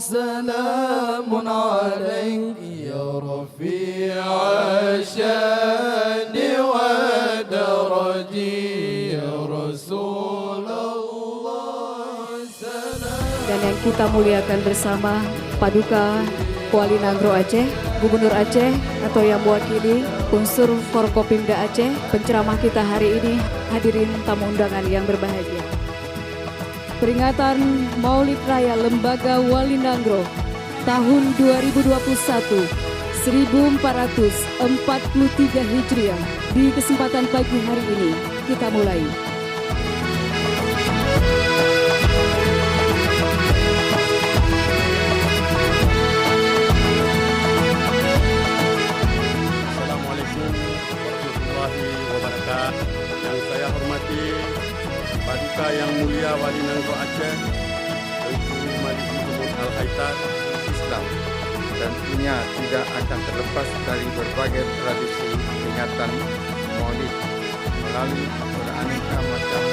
سلام عليك يا رفيع الشان والدرج يا رسول الله سلام. Dan yang kita muliakan bersama Paduka Wali Nagro Aceh, Gubernur Aceh atau yang mewakili unsur Forkopimda Aceh, penceramah kita hari ini, hadirin tamu undangan yang berbahagia. Peringatan Maulid Raya Lembaga Wali Nagro tahun 2021 1443 Hijriah. Di kesempatan pagi hari ini kita mulai. Yang saya hormati Paduka Yang Mulia Wali Nagro Aceh, Tuanku Malik Mahmud Al-Haitar Islam, tentunya tidak akan terlepas dari berbagai tradisi peringatan Maulid melalui beraneka macam